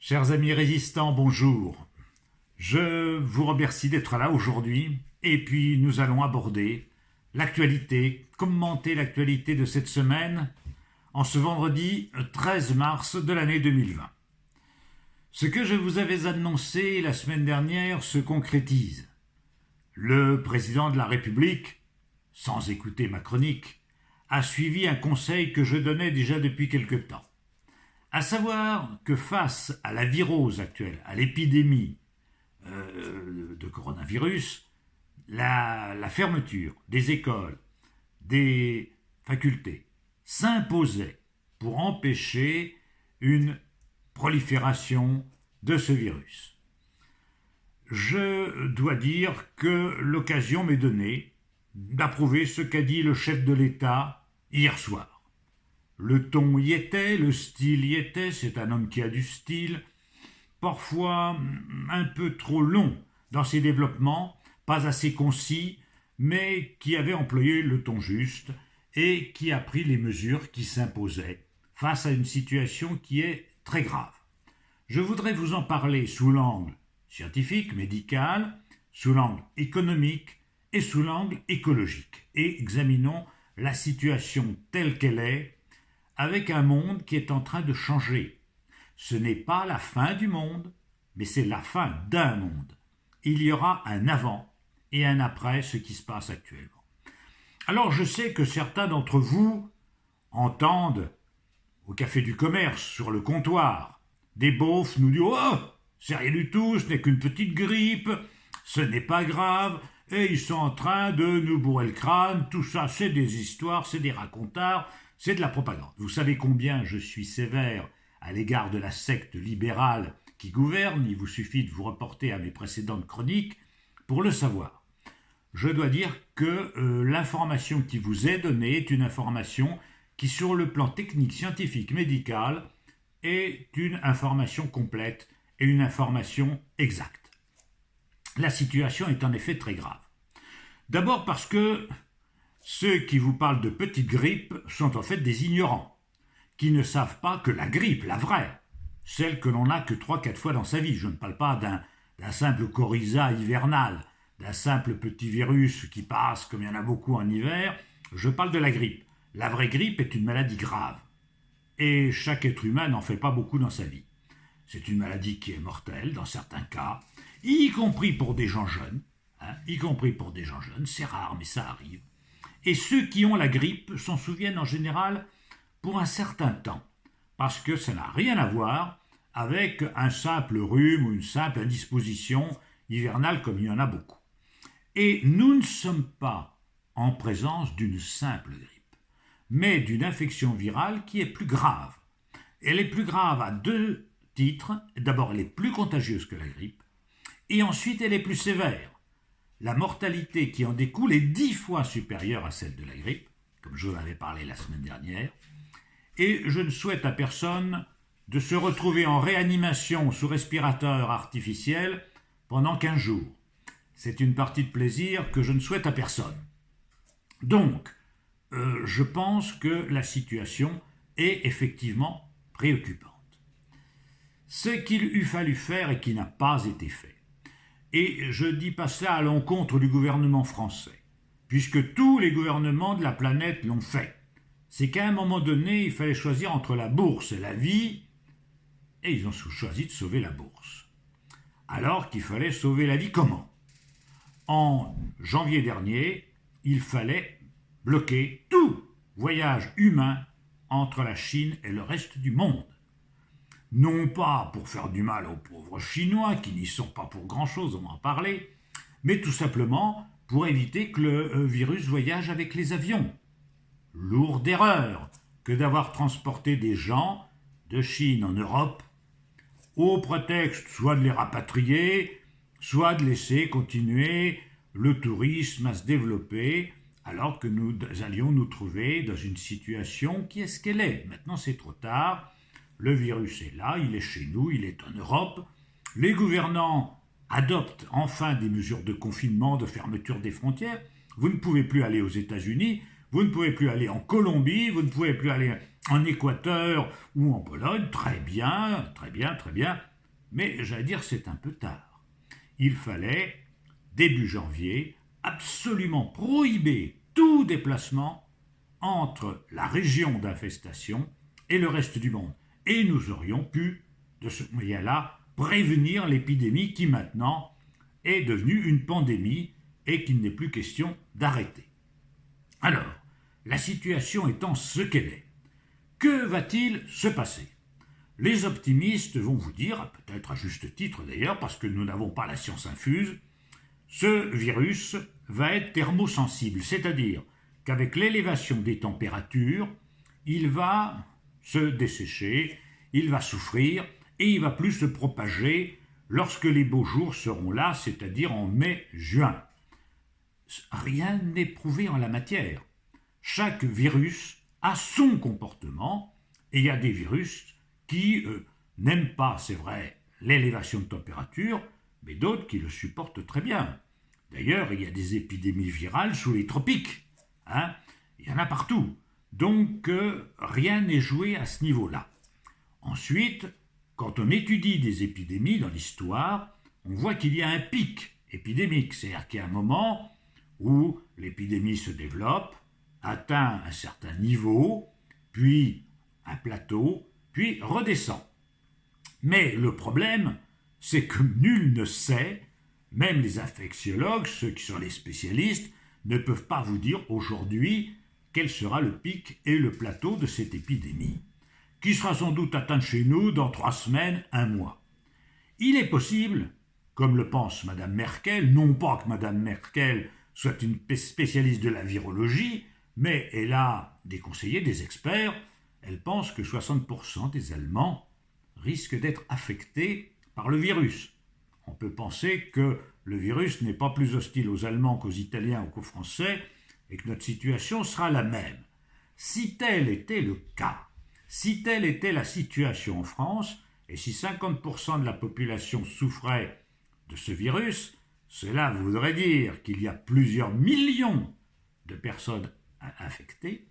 Chers amis résistants, bonjour. Je vous remercie d'être là aujourd'hui et puis nous allons aborder l'actualité, commenter l'actualité de cette semaine en ce vendredi 13 mars de l'année 2020. Ce que je vous avais annoncé la semaine dernière se concrétise. Le président de la République, sans écouter ma chronique, a suivi un conseil que je donnais déjà depuis quelque temps. À savoir que face à la virose actuelle, à l'épidémie de coronavirus, la fermeture des écoles, des facultés s'imposait pour empêcher une prolifération de ce virus. Je dois dire que l'occasion m'est donnée d'approuver ce qu'a dit le chef de l'État hier soir. Le ton y était, le style y était, c'est un homme qui a du style, parfois un peu trop long dans ses développements, pas assez concis, mais qui avait employé le ton juste et qui a pris les mesures qui s'imposaient face à une situation qui est très grave. Je voudrais vous en parler sous l'angle scientifique, médical, sous l'angle économique et sous l'angle écologique. Et examinons la situation telle qu'elle est, avec un monde qui est en train de changer. Ce n'est pas la fin du monde, mais c'est la fin d'un monde. Il y aura un avant et un après ce qui se passe actuellement. Alors je sais que certains d'entre vous entendent au café du commerce, sur le comptoir, des beaufs nous dire « Oh, c'est rien du tout, ce n'est qu'une petite grippe, ce n'est pas grave, et ils sont en train de nous bourrer le crâne, tout ça c'est des histoires, c'est des racontards, c'est de la propagande. » Vous savez combien je suis sévère à l'égard de la secte libérale qui gouverne, il vous suffit de vous reporter à mes précédentes chroniques pour le savoir. Je dois dire que l'information qui vous est donnée est une information qui, sur le plan technique, scientifique, médical, est une information complète et une information exacte. La situation est en effet très grave. D'abord parce que ceux qui vous parlent de petite grippe sont en fait des ignorants, qui ne savent pas que la grippe, la vraie, celle que l'on n'a que 3-4 fois dans sa vie, je ne parle pas d'un simple coryza hivernal, d'un simple petit virus qui passe comme il y en a beaucoup en hiver, je parle de la grippe. La vraie grippe est une maladie grave, et chaque être humain n'en fait pas beaucoup dans sa vie. C'est une maladie qui est mortelle dans certains cas, y compris pour des gens jeunes, c'est rare mais ça arrive. Et ceux qui ont la grippe s'en souviennent en général pour un certain temps, parce que ça n'a rien à voir avec un simple rhume ou une simple indisposition hivernale comme il y en a beaucoup. Et nous ne sommes pas en présence d'une simple grippe, mais d'une infection virale qui est plus grave. Elle est plus grave à deux titres. D'abord, elle est plus contagieuse que la grippe, et ensuite, elle est plus sévère. La mortalité qui en découle est 10 fois supérieure à celle de la grippe, comme je vous en avais parlé la semaine dernière, et je ne souhaite à personne de se retrouver en réanimation sous respirateur artificiel pendant 15 jours. C'est une partie de plaisir que je ne souhaite à personne. Donc, je pense que la situation est effectivement préoccupante. Ce qu'il eût fallu faire et qui n'a pas été fait. Et je ne dis pas cela à l'encontre du gouvernement français, puisque tous les gouvernements de la planète l'ont fait. C'est qu'à un moment donné, il fallait choisir entre la bourse et la vie, et ils ont choisi de sauver la bourse. Alors qu'il fallait sauver la vie comment ? En janvier dernier, il fallait bloquer tout voyage humain entre la Chine et le reste du monde. Non pas pour faire du mal aux pauvres Chinois, qui n'y sont pas pour grand-chose, on va en parler, mais tout simplement pour éviter que le virus voyage avec les avions. Lourde erreur que d'avoir transporté des gens de Chine en Europe, au prétexte soit de les rapatrier, soit de laisser continuer le tourisme à se développer, alors que nous allions nous trouver dans une situation qui est ce qu'elle est. Maintenant, c'est trop tard. Le virus est là, il est chez nous, il est en Europe. Les gouvernants adoptent enfin des mesures de confinement, de fermeture des frontières. Vous ne pouvez plus aller aux États-Unis, vous ne pouvez plus aller en Colombie, vous ne pouvez plus aller en Équateur ou en Pologne. Très bien, très bien, très bien. mais j'allais dire c'est un peu tard. Il fallait, début janvier, absolument prohiber tout déplacement entre la région d'infestation et le reste du monde. Et nous aurions pu, de ce moyen-là, prévenir l'épidémie qui maintenant est devenue une pandémie et qu'il n'est plus question d'arrêter. Alors, la situation étant ce qu'elle est, que va-t-il se passer? Les optimistes vont vous dire, peut-être à juste titre d'ailleurs, parce que nous n'avons pas la science infuse, ce virus va être thermosensible, c'est-à-dire qu'avec l'élévation des températures, il va se dessécher, il va souffrir et il va plus se propager lorsque les beaux jours seront là, c'est-à-dire en mai-juin. Rien n'est prouvé en la matière. Chaque virus a son comportement et il y a des virus qui n'aiment pas, c'est vrai, l'élévation de température, mais d'autres qui le supportent très bien. D'ailleurs, il y a des épidémies virales sous les tropiques. Il y en a partout. Donc, rien n'est joué à ce niveau-là. Ensuite, quand on étudie des épidémies dans l'histoire, on voit qu'il y a un pic épidémique. C'est-à-dire qu'il y a un moment où l'épidémie se développe, atteint un certain niveau, puis un plateau, puis redescend. Mais le problème, c'est que nul ne sait, même les infectiologues, ceux qui sont les spécialistes, ne peuvent pas vous dire aujourd'hui quel sera le pic et le plateau de cette épidémie, qui sera sans doute atteinte chez nous dans 3 semaines, 1 mois. Il est possible, comme le pense Mme Merkel, non pas que Mme Merkel soit une spécialiste de la virologie, mais elle a des conseillers, des experts, elle pense que 60% des Allemands risquent d'être affectés par le virus. On peut penser que le virus n'est pas plus hostile aux Allemands qu'aux Italiens ou qu'aux Français et que notre situation sera la même. Si tel était le cas, si telle était la situation en France, et si 50% de la population souffrait de ce virus, cela voudrait dire qu'il y a plusieurs millions de personnes infectées,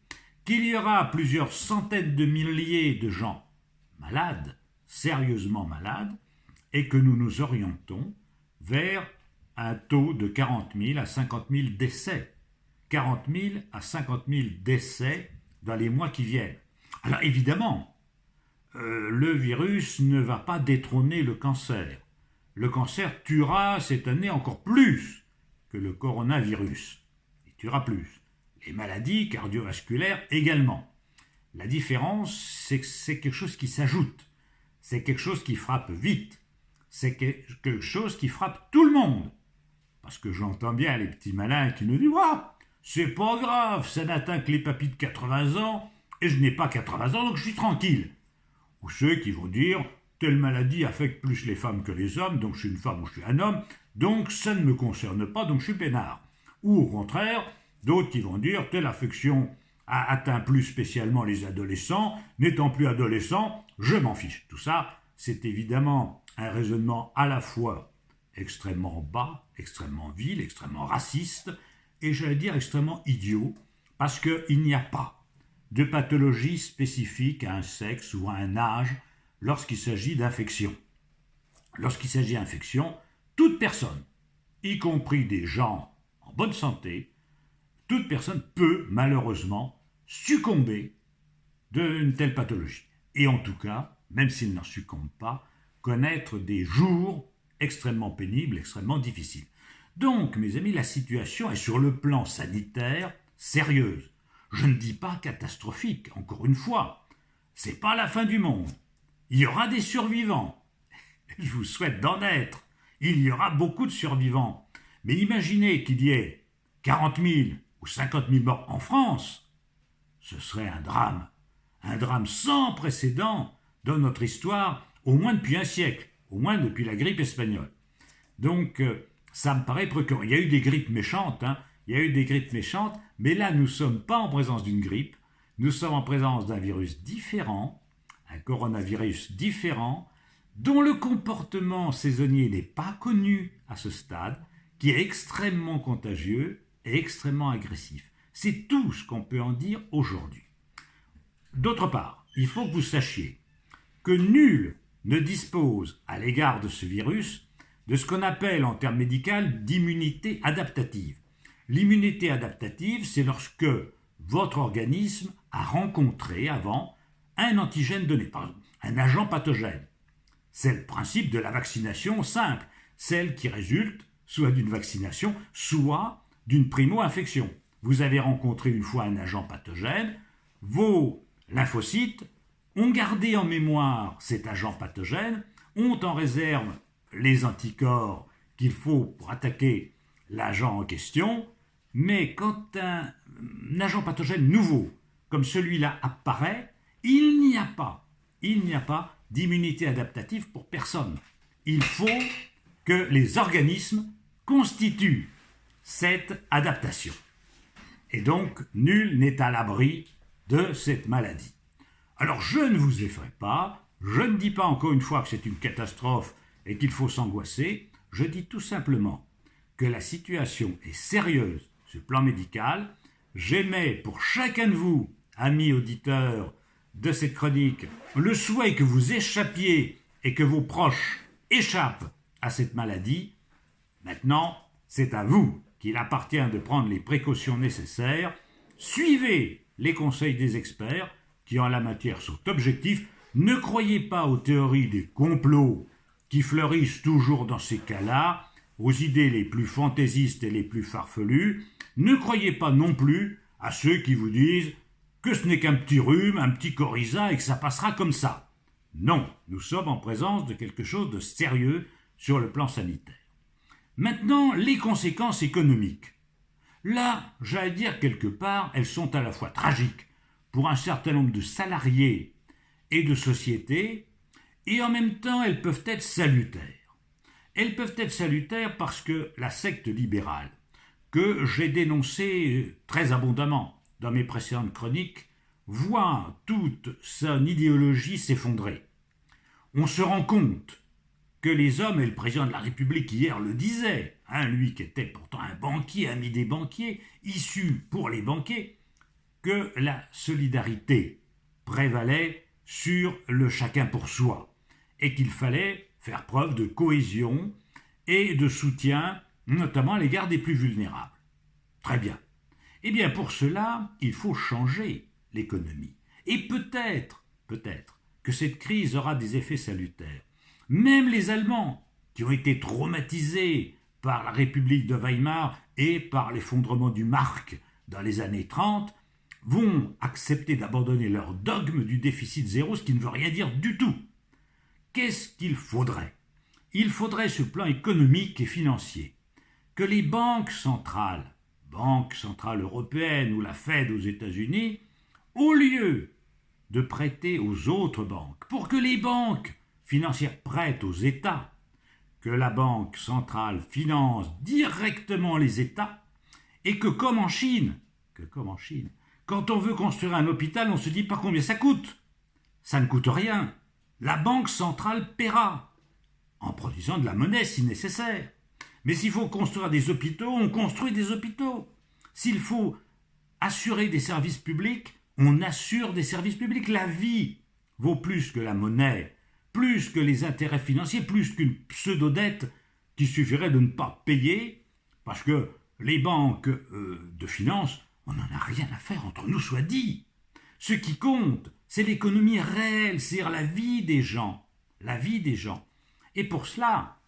qu'il y aura plusieurs centaines de milliers de gens malades, sérieusement malades, et que nous nous orientons vers un taux de 40 000 à 50 000 décès. 40 000 à 50 000 décès dans les mois qui viennent. Alors évidemment, le virus ne va pas détrôner le cancer. Le cancer tuera cette année encore plus que le coronavirus. Il tuera plus. Les maladies cardiovasculaires également. La différence, c'est que c'est quelque chose qui s'ajoute. C'est quelque chose qui frappe vite. C'est quelque chose qui frappe tout le monde. Parce que j'entends bien les petits malins qui nous disent « Ah, c'est pas grave, ça n'atteint que les papis de 80 ans, et je n'ai pas 80 ans, donc je suis tranquille. » Ou ceux qui vont dire « Telle maladie affecte plus les femmes que les hommes, donc je suis une femme ou je suis un homme, donc ça ne me concerne pas, donc je suis peinard. » Ou au contraire, d'autres qui vont dire « Telle affection a atteint plus spécialement les adolescents, n'étant plus adolescent, je m'en fiche. » Tout ça, c'est évidemment un raisonnement à la fois extrêmement bas, extrêmement vil, extrêmement raciste, et j'allais dire extrêmement idiot, parce qu'il n'y a pas de pathologie spécifique à un sexe ou à un âge lorsqu'il s'agit d'infection. Lorsqu'il s'agit d'infection, toute personne, y compris des gens en bonne santé, toute personne peut malheureusement succomber d'une telle pathologie. Et en tout cas, même s'il n'en succombe pas, connaître des jours extrêmement pénibles, extrêmement difficiles. Donc, mes amis, la situation est sur le plan sanitaire sérieuse. Je ne dis pas catastrophique, encore une fois. C'est pas la fin du monde. Il y aura des survivants. Je vous souhaite d'en être. Il y aura beaucoup de survivants. Mais imaginez qu'il y ait 40 000 ou 50 000 morts en France. Ce serait un drame sans précédent dans notre histoire, au moins depuis un siècle, au moins depuis la grippe espagnole. Donc, ça me paraît préoccupant. Il y a eu des grippes méchantes, mais là, nous ne sommes pas en présence d'une grippe, nous sommes en présence d'un virus différent, un coronavirus différent, dont le comportement saisonnier n'est pas connu à ce stade, qui est extrêmement contagieux et extrêmement agressif. C'est tout ce qu'on peut en dire aujourd'hui. D'autre part, il faut que vous sachiez que nul ne dispose à l'égard de ce virus de ce qu'on appelle en termes médicaux d'immunité adaptative. L'immunité adaptative, c'est lorsque votre organisme a rencontré avant un antigène donné, par exemple, un agent pathogène. C'est le principe de la vaccination simple, celle qui résulte soit d'une vaccination, soit d'une primo-infection. Vous avez rencontré une fois un agent pathogène, vos lymphocytes ont gardé en mémoire cet agent pathogène, ont en réserve les anticorps qu'il faut pour attaquer l'agent en question, mais quand un agent pathogène nouveau, comme celui-là, apparaît, il n'y a pas d'immunité adaptative pour personne. Il faut que les organismes constituent cette adaptation. Et donc, nul n'est à l'abri de cette maladie. Alors, je ne vous effraie pas, je ne dis pas encore une fois que c'est une catastrophe et qu'il faut s'angoisser, je dis tout simplement que la situation est sérieuse sur le plan médical. J'émets pour chacun de vous, amis auditeurs de cette chronique, le souhait que vous échappiez et que vos proches échappent à cette maladie. Maintenant, c'est à vous qu'il appartient de prendre les précautions nécessaires. Suivez les conseils des experts qui en la matière sont objectifs. Ne croyez pas aux théories des complots qui fleurissent toujours dans ces cas-là, aux idées les plus fantaisistes et les plus farfelues. Ne croyez pas non plus à ceux qui vous disent que ce n'est qu'un petit rhume, un petit coryza et que ça passera comme ça. Non, nous sommes en présence de quelque chose de sérieux sur le plan sanitaire. Maintenant, les conséquences économiques. Là, j'allais dire quelque part, elles sont à la fois tragiques pour un certain nombre de salariés et de sociétés, et en même temps, elles peuvent être salutaires. Elles peuvent être salutaires parce que la secte libérale, que j'ai dénoncée très abondamment dans mes précédentes chroniques, voit toute son idéologie s'effondrer. On se rend compte que les hommes, et le président de la République hier le disait, lui qui était pourtant un banquier, ami des banquiers, issu pour les banquiers, que la solidarité prévalait sur le chacun pour soi et qu'il fallait faire preuve de cohésion et de soutien, notamment à l'égard des plus vulnérables. Très bien. Eh bien, pour cela, il faut changer l'économie. Et peut-être que cette crise aura des effets salutaires. Même les Allemands, qui ont été traumatisés par la République de Weimar et par l'effondrement du mark dans les années 30, vont accepter d'abandonner leur dogme du déficit zéro, ce qui ne veut rien dire du tout. Qu'est-ce qu'il faudrait ? Il faudrait, sur le plan économique et financier, que les banque centrale européenne ou la Fed aux États-Unis, au lieu de prêter aux autres banques, pour que les banques financières prêtent aux États, que la Banque centrale finance directement les États, et que comme en Chine, quand on veut construire un hôpital, on ne se dit pas combien ça coûte. Ça ne coûte rien. La Banque centrale paiera, en produisant de la monnaie si nécessaire. Mais s'il faut construire des hôpitaux, on construit des hôpitaux. S'il faut assurer des services publics, on assure des services publics. La vie vaut plus que la monnaie, plus que les intérêts financiers, plus qu'une pseudo-dette qui suffirait de ne pas payer, parce que les banques de finance, on n'en a rien à faire, entre nous soit dit. Ce qui compte, c'est l'économie réelle, c'est-à-dire la vie des gens. La vie des gens. Et pour cela,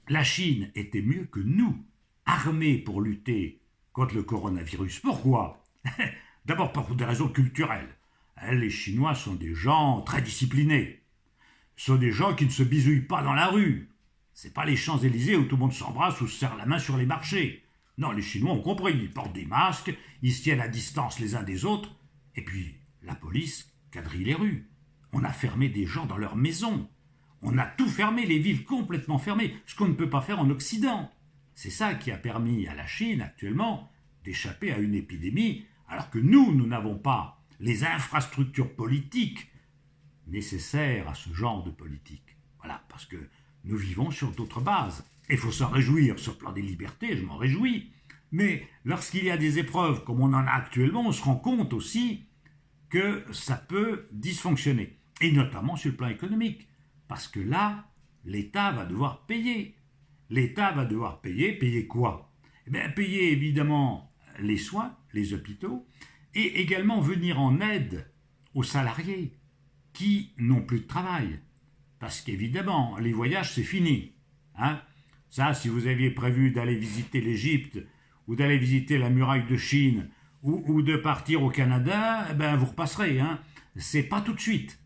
la Chine était mieux que nous, armée pour lutter contre le coronavirus. Pourquoi ? D'abord pour des raisons culturelles. Les Chinois sont des gens très disciplinés. Ce sont des gens qui ne se bisouillent pas dans la rue. Ce n'est pas les Champs-Élysées où tout le monde s'embrasse ou se serre la main sur les marchés. Non, les Chinois ont compris. Ils portent des masques, ils se tiennent à distance les uns des autres. Et puis, la police quadrille les rues. On a fermé des gens dans leurs maisons. On a tout fermé, les villes complètement fermées, ce qu'on ne peut pas faire en Occident. C'est ça qui a permis à la Chine, actuellement, d'échapper à une épidémie, alors que nous n'avons pas les infrastructures politiques nécessaires à ce genre de politique. Voilà, parce que nous vivons sur d'autres bases. Il faut s'en réjouir sur le plan des libertés, je m'en réjouis. Mais lorsqu'il y a des épreuves comme on en a actuellement, on se rend compte aussi que ça peut dysfonctionner. Et notamment sur le plan économique. parce que là, l'État va devoir payer. L'État va devoir payer quoi? Eh bien, payer évidemment les soins, les hôpitaux, et également venir en aide aux salariés qui n'ont plus de travail. Parce qu'évidemment, les voyages, c'est fini. Hein? Ça, si vous aviez prévu d'aller visiter l'Égypte, ou d'aller visiter la muraille de Chine, ou de partir au Canada, eh ben, vous repasserez. Hein? C'est pas tout de suite.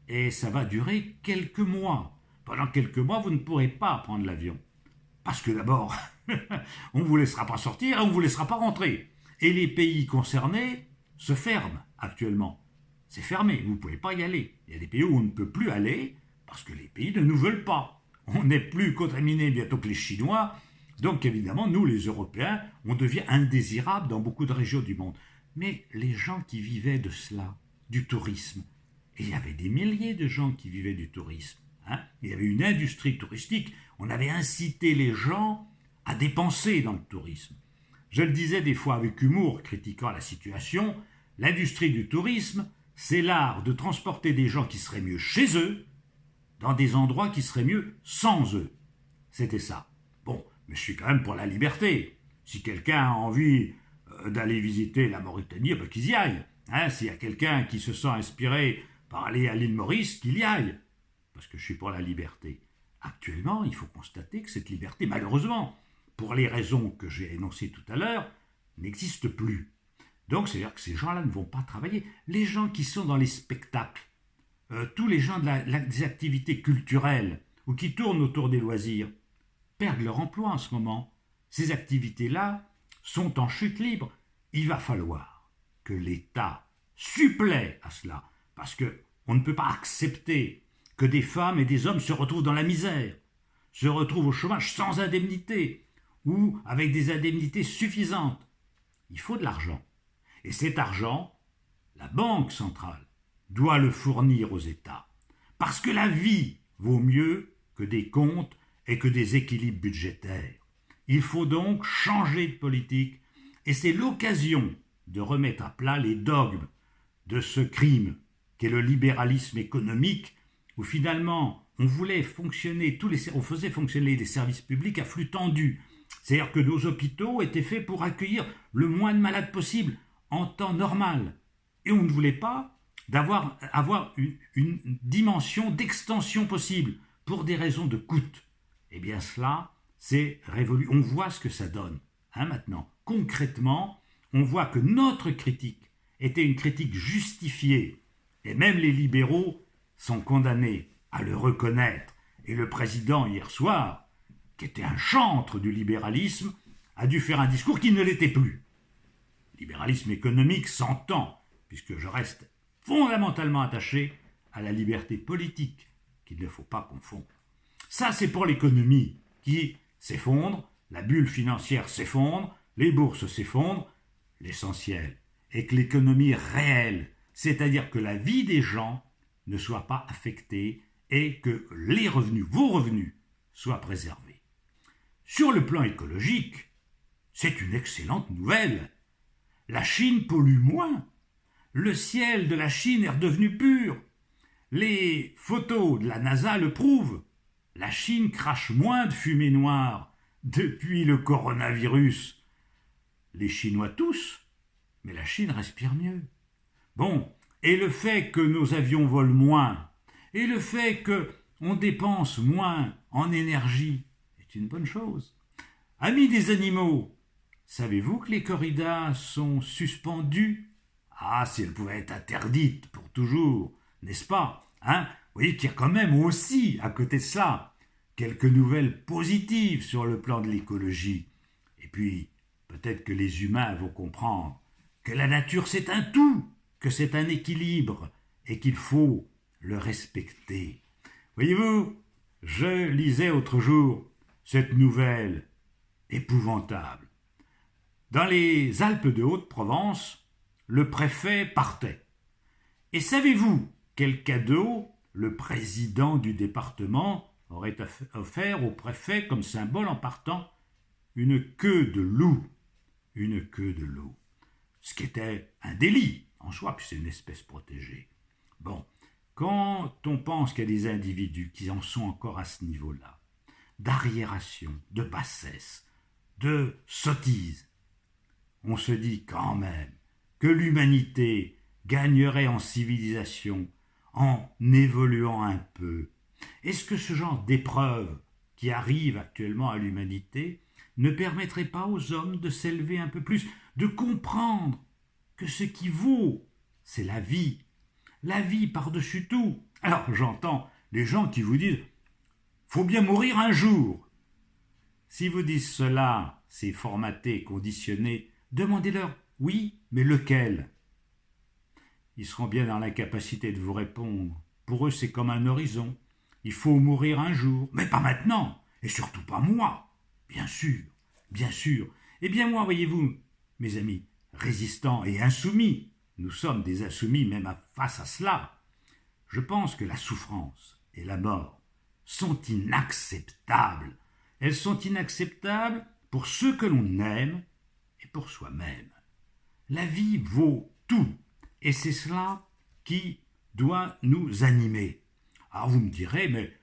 Et ça va durer quelques mois. Pendant quelques mois, vous ne pourrez pas prendre l'avion. Parce que d'abord, on ne vous laissera pas sortir et on ne vous laissera pas rentrer. Et les pays concernés se ferment actuellement. C'est fermé, vous ne pouvez pas y aller. Il y a des pays où on ne peut plus aller parce que les pays ne nous veulent pas. On n'est plus contaminés bientôt que les Chinois. Donc évidemment, nous les Européens, on devient indésirables dans beaucoup de régions du monde. Mais les gens qui vivaient de cela, du tourisme, et il y avait des milliers de gens qui vivaient du tourisme, hein, il y avait une industrie touristique, on avait incité les gens à dépenser dans le tourisme. Je le disais des fois avec humour, critiquant la situation, l'industrie du tourisme, c'est l'art de transporter des gens qui seraient mieux chez eux, dans des endroits qui seraient mieux sans eux. C'était ça. Bon, mais je suis quand même pour la liberté. Si quelqu'un a envie d'aller visiter la Mauritanie, ben qu'il y aille. Hein, s'il y a quelqu'un qui se sent inspiré par aller à l'île Maurice, qu'il y aille. Parce que je suis pour la liberté. Actuellement, il faut constater que cette liberté, malheureusement, pour les raisons que j'ai énoncées tout à l'heure, n'existe plus. Donc, c'est-à-dire que ces gens-là ne vont pas travailler. Les gens qui sont dans les spectacles, tous les gens des activités culturelles ou qui tournent autour des loisirs, perdent leur emploi en ce moment. Ces activités-là sont en chute libre. Il va falloir que l'État supplée à cela, parce qu'on ne peut pas accepter que des femmes et des hommes se retrouvent dans la misère, se retrouvent au chômage sans indemnité, ou avec des indemnités suffisantes. Il faut de l'argent. Et cet argent, la Banque centrale doit le fournir aux États. Parce que la vie vaut mieux que des comptes et que des équilibres budgétaires. Il faut donc changer de politique, et c'est l'occasion de remettre à plat les dogmes de ce crime qu'est le libéralisme économique, où finalement on faisait fonctionner les services publics à flux tendu. C'est-à-dire que nos hôpitaux étaient faits pour accueillir le moins de malades possible en temps normal. Et on ne voulait pas avoir une dimension d'extension possible pour des raisons de coût. Eh bien cela, c'est révolu. On voit ce que ça donne. Maintenant, concrètement, on voit que notre critique était une critique justifiée. Et même les libéraux sont condamnés à le reconnaître. Et le président, hier soir, qui était un chantre du libéralisme, a dû faire un discours qui ne l'était plus. Libéralisme économique s'entend, puisque je reste fondamentalement attaché à la liberté politique, qu'il ne faut pas confondre. Ça, c'est pour l'économie qui s'effondre, la bulle financière s'effondre, les bourses s'effondrent. L'essentiel est que l'économie réelle, c'est-à-dire que la vie des gens, ne soit pas affectée et que les revenus, vos revenus, soient préservés. Sur le plan écologique, c'est une excellente nouvelle. La Chine pollue moins. Le ciel de la Chine est redevenu pur. Les photos de la NASA le prouvent. La Chine crache moins de fumée noire depuis le coronavirus. Les Chinois tous, mais la Chine respire mieux. Bon, et le fait que nos avions volent moins, et le fait qu'on dépense moins en énergie, est une bonne chose. Amis des animaux, savez-vous que les corridas sont suspendues? Ah, si elles pouvaient être interdites pour toujours, n'est-ce pas? Vous voyez qu'il y a quand même aussi, à côté de ça, quelques nouvelles positives sur le plan de l'écologie. Et puis, peut-être que les humains vont comprendre que la nature c'est un tout, que c'est un équilibre et qu'il faut le respecter. Voyez-vous, je lisais l'autre jour cette nouvelle épouvantable. Dans les Alpes de Haute-Provence, le préfet partait. Et savez-vous quel cadeau le président du département aurait offert au préfet comme symbole en partant? Une queue de loup. Une queue de loup. Ce qui était un délit en soi, puis c'est une espèce protégée. Bon, Quand on pense qu'il y a des individus qui en sont encore à ce niveau-là, d'arriération, de bassesse, de sottise, on se dit quand même que l'humanité gagnerait en civilisation en évoluant un peu. Est-ce que ce genre d'épreuve qui arrive actuellement à l'humanité ne permettrait pas aux hommes de s'élever un peu plus, de comprendre que ce qui vaut, c'est la vie par-dessus tout. Alors j'entends les gens qui vous disent « faut bien mourir un jour ». Si vous dites cela, c'est formaté, conditionné, demandez-leur « oui, mais lequel ?» Ils seront bien dans l'incapacité de vous répondre. Pour eux, c'est comme un horizon. Il faut mourir un jour, mais pas maintenant, et surtout pas moi. Bien sûr, bien sûr. Eh bien moi, voyez-vous, mes amis, résistants et insoumis, nous sommes des insoumis même face à cela. Je pense que la souffrance et la mort sont inacceptables. Elles sont inacceptables pour ceux que l'on aime et pour soi-même. La vie vaut tout, et c'est cela qui doit nous animer. Alors vous me direz, mais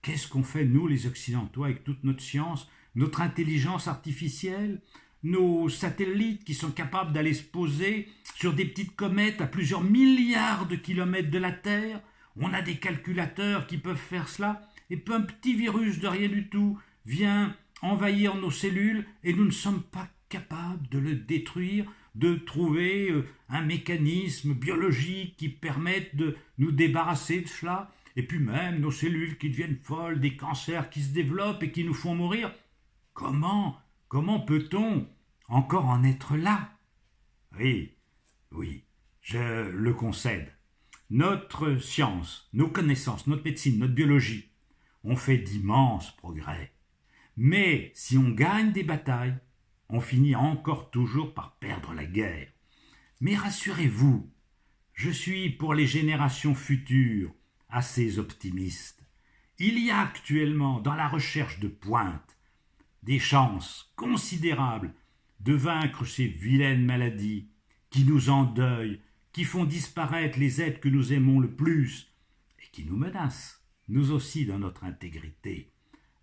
qu'est-ce qu'on fait, nous les Occidentaux, avec toute notre science, notre intelligence artificielle, nos satellites qui sont capables d'aller se poser sur des petites comètes à plusieurs milliards de kilomètres de la Terre? On a des calculateurs qui peuvent faire cela, et puis un petit virus de rien du tout vient envahir nos cellules, et nous ne sommes pas capables de le détruire, de trouver un mécanisme biologique qui permette de nous débarrasser de cela, et puis même nos cellules qui deviennent folles, des cancers qui se développent et qui nous font mourir. Comment peut-on encore en être là? Oui, je le concède. Notre science, nos connaissances, notre médecine, notre biologie ont fait d'immenses progrès. Mais si on gagne des batailles, on finit encore toujours par perdre la guerre. Mais rassurez-vous, je suis pour les générations futures assez optimiste. Il y a actuellement dans la recherche de pointe des chances considérables de vaincre ces vilaines maladies qui nous endeuillent, qui font disparaître les êtres que nous aimons le plus et qui nous menacent, nous aussi, dans notre intégrité.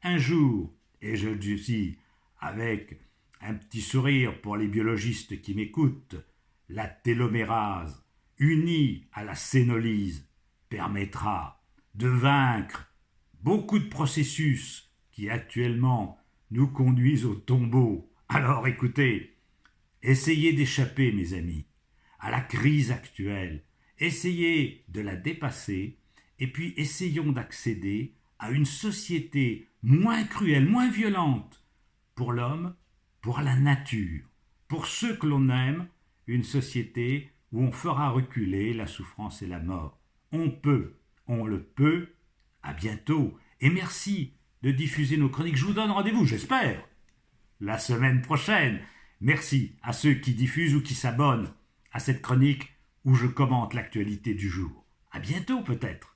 Un jour, et je le dis avec un petit sourire pour les biologistes qui m'écoutent, la télomérase, unie à la sénolyse, permettra de vaincre beaucoup de processus qui actuellement nous conduisent au tombeau. Alors écoutez, essayez d'échapper, mes amis, à la crise actuelle, essayez de la dépasser, et puis essayons d'accéder à une société moins cruelle, moins violente pour l'homme, pour la nature, pour ceux que l'on aime, une société où on fera reculer la souffrance et la mort. On le peut. À bientôt, et merci de diffuser nos chroniques. Je vous donne rendez-vous, j'espère, la semaine prochaine. Merci à ceux qui diffusent ou qui s'abonnent à cette chronique où je commente l'actualité du jour. À bientôt peut-être.